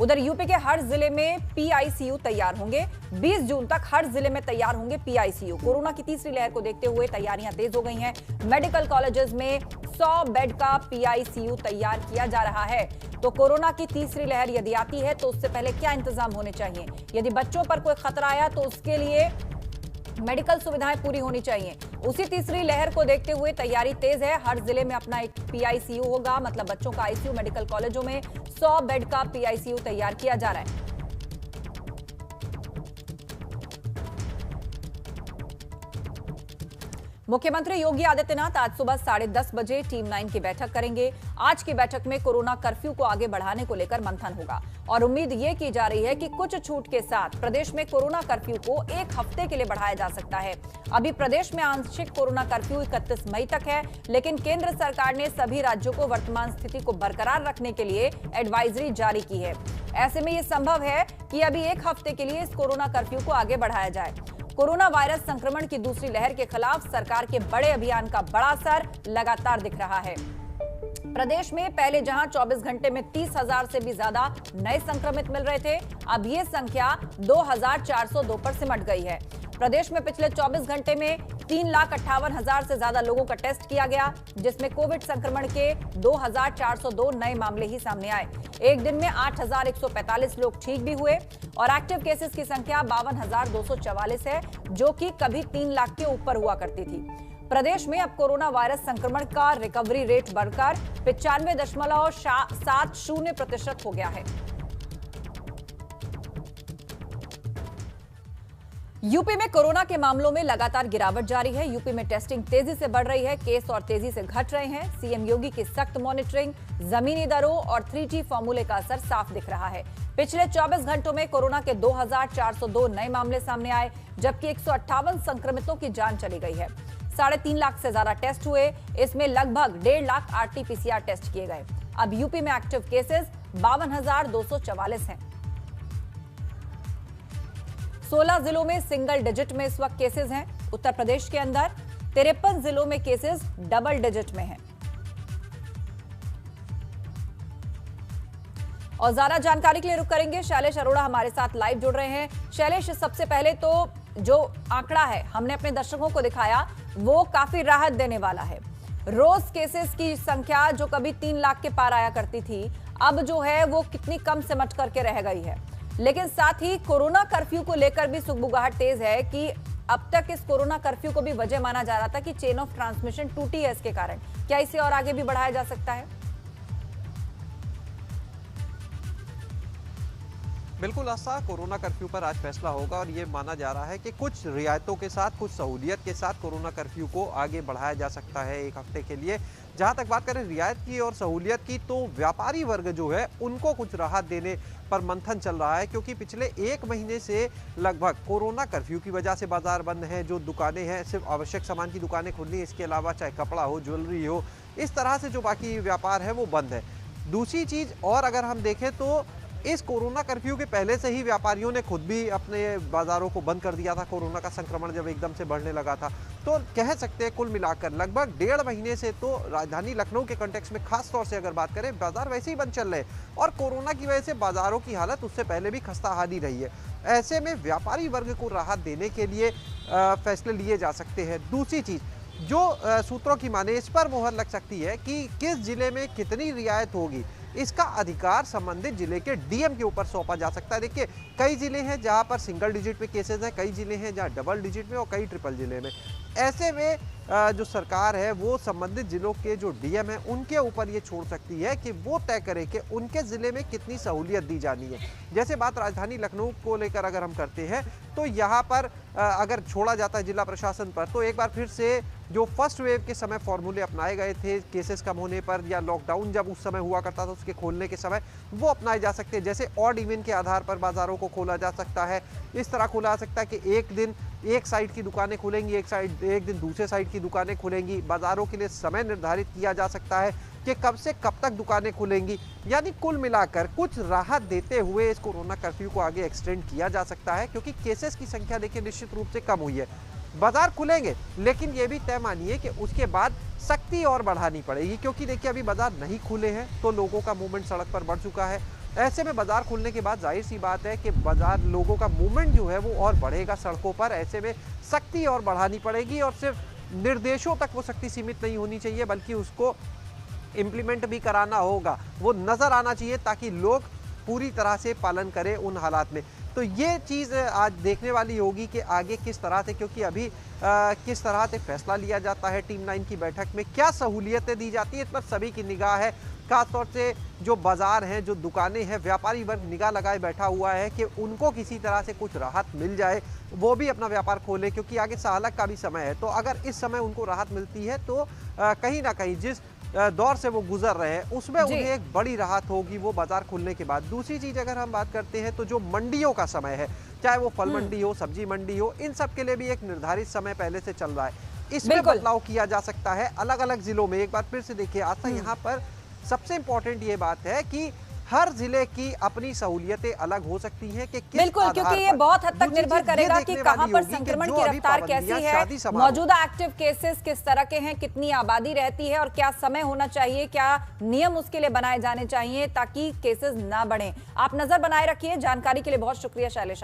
उधर यूपी के हर जिले में पीआईसीयू तैयार होंगे। 20 जून तक हर जिले में तैयार होंगे पीआईसीयू। कोरोना की तीसरी लहर को देखते हुए तैयारियां तेज हो गई हैं। मेडिकल कॉलेजेस में 100 बेड का पीआईसीयू तैयार किया जा रहा है। तो कोरोना की तीसरी लहर यदि आती है तो उससे पहले क्या इंतजाम होने चाहिए? यदि बच्चों पर कोई खतरा आया तो उसके लिए मेडिकल सुविधाएं पूरी होनी चाहिए। उसी तीसरी लहर को देखते हुए तैयारी तेज है। हर जिले में अपना एक पीआईसीयू होगा, मतलब बच्चों का आईसीयू। मेडिकल कॉलेजों में 100 बेड का पीआईसीयू तैयार किया जा रहा है। मुख्यमंत्री योगी आदित्यनाथ आज सुबह 10:30 बजे टीम 9 की बैठक करेंगे। आज की बैठक में कोरोना कर्फ्यू को आगे बढ़ाने को लेकर मंथन होगा और उम्मीद ये की जा रही है कि कुछ छूट के साथ प्रदेश में कोरोना कर्फ्यू को 1 हफ्ते के लिए बढ़ाया जा सकता है। अभी प्रदेश में आंशिक कोरोना कर्फ्यू 31 मई तक है, लेकिन केंद्र सरकार ने सभी राज्यों को वर्तमान स्थिति को बरकरार रखने के लिए एडवाइजरी जारी की है। ऐसे में यह संभव है कि अभी 1 हफ्ते के लिए इस कोरोना कर्फ्यू को आगे बढ़ाया जाए। कोरोना वायरस संक्रमण की दूसरी लहर के खिलाफ सरकार के बड़े अभियान का बड़ा असर लगातार दिख रहा है। प्रदेश में पहले जहां 24 घंटे में 30,000 से भी ज्यादा नए संक्रमित मिल रहे थे, अब ये संख्या 2,402 पर सिमट गई है। प्रदेश में पिछले 24 घंटे में 3,58,000 से ज्यादा लोगों का टेस्ट किया गया, जिसमें कोविड संक्रमण के 2,402 नए मामले ही सामने आए। एक दिन में 8,145 लोग ठीक भी हुए और एक्टिव केसेस की संख्या 52,244 है, जो कि कभी 3 लाख के ऊपर हुआ करती थी। प्रदेश में अब कोरोना वायरस संक्रमण का रिकवरी रेट बढ़कर 95.70% हो गया है। यूपी में कोरोना के मामलों में लगातार गिरावट जारी है। यूपी में टेस्टिंग तेजी से बढ़ रही है, केस और तेजी से घट रहे हैं। सीएम योगी की सख्त मॉनिटरिंग, जमीनी दरों और 3T फॉर्मूले का असर साफ दिख रहा है। पिछले 24 घंटों में कोरोना के 2,402 नए मामले सामने आए, जबकि 158 संक्रमितों की जान चली गई है। 3.5 लाख से ज्यादा टेस्ट हुए, इसमें लगभग 1.5 लाख RT-PCR टेस्ट किए गए। अब यूपी में एक्टिव केसेस 52,244 हैं। 16 जिलों में सिंगल डिजिट में इस वक्त केसेस हैं। उत्तर प्रदेश के अंदर 53 जिलों में केसेस डबल डिजिट में हैं। और ज्यादा जानकारी के लिए रुक करेंगे, शैलेश अरोड़ा हमारे साथ लाइव जुड़ रहे हैं। शैलेश, सबसे पहले तो जो आंकड़ा है हमने अपने दर्शकों को दिखाया, वो काफी राहत देने वाला है। रोज केसेस की संख्या जो कभी 3 लाख के पार आया करती थी, अब जो है वो कितनी कम सिमट करके रह गई है। लेकिन साथ ही कोरोना कर्फ्यू को लेकर भी सुगबुगाहट तेज है कि अब तक इस कोरोना कर्फ्यू को भी वजह माना जा रहा था कि चेन ऑफ ट्रांसमिशन टूटी है इसके कारण। क्या इसे और आगे भी बढ़ाया जा सकता है? बिल्कुल आशा, कोरोना कर्फ्यू पर आज फैसला होगा और ये माना जा रहा है कि कुछ रियायतों के साथ, कुछ सहूलियत के साथ कोरोना कर्फ्यू को आगे बढ़ाया जा सकता है 1 हफ्ते के लिए। जहां तक बात करें रियायत की और सहूलियत की, तो व्यापारी वर्ग जो है उनको कुछ राहत देने पर मंथन चल रहा है, क्योंकि पिछले 1 महीने से लगभग कोरोना कर्फ्यू की वजह से बाजार बंद है। जो दुकानें हैं, सिर्फ आवश्यक सामान की दुकानें खुली, इसके अलावा चाहे कपड़ा हो, ज्वेलरी हो, इस तरह से जो बाकी व्यापार है वो बंद है। दूसरी चीज़ और अगर हम देखें तो इस कोरोना कर्फ्यू के पहले से ही व्यापारियों ने खुद भी अपने बाज़ारों को बंद कर दिया था, कोरोना का संक्रमण जब एकदम से बढ़ने लगा था। तो कह सकते हैं कुल मिलाकर लगभग 1.5 महीने से तो राजधानी लखनऊ के कॉन्टेक्स्ट में खास तौर से अगर बात करें, बाजार वैसे ही बंद चल रहे हैं और कोरोना की वजह से बाज़ारों की हालत उससे पहले भी खस्ताहाली रही है। ऐसे में व्यापारी वर्ग को राहत देने के लिए फैसले लिए जा सकते हैं। दूसरी चीज़ जो सूत्रों की माने, इस पर मोहर लग सकती है कि किस जिले में कितनी रियायत होगी, इसका अधिकार संबंधित जिले के डीएम के ऊपर सौंपा जा सकता है। देखिए, कई जिले हैं जहां पर सिंगल डिजिट में केसेस हैं, कई जिले हैं जहां डबल डिजिट में और कई ट्रिपल जिले में। ऐसे में जो सरकार है वो संबंधित जिलों के जो डीएम हैं उनके ऊपर ये छोड़ सकती है कि वो तय करें कि उनके ज़िले में कितनी सहूलियत दी जानी है। जैसे बात राजधानी लखनऊ को लेकर अगर हम करते हैं, तो यहाँ पर अगर छोड़ा जाता है जिला प्रशासन पर, तो एक बार फिर से जो फर्स्ट वेव के समय फॉर्मूले अपनाए गए थे केसेस कम होने पर, या लॉकडाउन जब उस समय हुआ करता था उसके खोलने के समय, वो अपनाए जा सकते हैं। जैसे ऑड इवन के आधार पर बाज़ारों को खोला जा सकता है। इस तरह खोला जा सकता है कि एक दिन एक साइड की दुकानें खुलेंगी, एक दिन दूसरे साइड की दुकानें खुलेंगी। बाज़ारों के लिए समय निर्धारित किया जा सकता है कि कब से कब तक दुकानें खुलेंगी। यानी कुल मिलाकर कुछ राहत देते हुए इस कोरोना कर्फ्यू को आगे एक्सटेंड किया जा सकता है, क्योंकि केसेस की संख्या देखिए निश्चित रूप से कम हुई है। बाजार खुलेंगे, लेकिन ये भी तय मानिए कि उसके बाद सख्ती और बढ़ानी पड़ेगी, क्योंकि देखिए अभी बाजार नहीं खुले हैं तो लोगों का मूवमेंट सड़क पर बढ़ चुका है ऐसे में बाजार खुलने के बाद जाहिर सी बात है कि बाजार लोगों का मूवमेंट जो है वो और बढ़ेगा सड़कों पर। ऐसे में सख्ती और बढ़ानी पड़ेगी और सिर्फ निर्देशों तक वो सख्ती सीमित नहीं होनी चाहिए, बल्कि उसको इम्प्लीमेंट भी कराना होगा, वो नज़र आना चाहिए ताकि लोग पूरी तरह से पालन करें उन हालात में। तो ये चीज़ आज देखने वाली होगी कि आगे किस तरह से, क्योंकि अभी किस तरह से फैसला लिया जाता है टीम 9 की बैठक में, क्या सहूलियतें दी जाती है, इस पर सभी की निगाह है। खासतौर से जो बाजार हैं, जो दुकानें हैं, व्यापारी वर्ग निगाह लगाए बैठा हुआ है कि उनको किसी तरह से कुछ राहत मिल जाए, वो भी अपना व्यापार खोले, क्योंकि आगे सालक का भी समय है। तो अगर इस समय उनको राहत मिलती है तो कहीं ना कहीं जिस दौर से वो गुजर रहे हैं उसमें उन्हें एक बड़ी राहत होगी वो बाजार खुलने के बाद। दूसरी चीज अगर हम बात करते हैं तो जो मंडियों का समय है, चाहे वो फल मंडी हो, सब्जी मंडी हो, इन सब के लिए भी एक निर्धारित समय पहले से चल रहा है। इसमें बदलाव किया जा सकता है अलग अलग जिलों में। एक बार फिर से देखिए आस्था, यहाँ पर सबसे इंपॉर्टेंट ये बात है कि हर जिले की अपनी सहूलियतें अलग हो सकती हैं कि किस बिल्कुल, क्योंकि ये बहुत हद तक निर्भर करेगा कि कहां पर संक्रमण की रफ्तार कैसी है, मौजूदा एक्टिव केसेस किस तरह के हैं, कितनी आबादी रहती है और क्या समय होना चाहिए, क्या नियम उसके लिए बनाए जाने चाहिए ताकि केसेस ना बढ़े। आप नजर बनाए रखिए। जानकारी के लिए बहुत शुक्रिया शैलेश।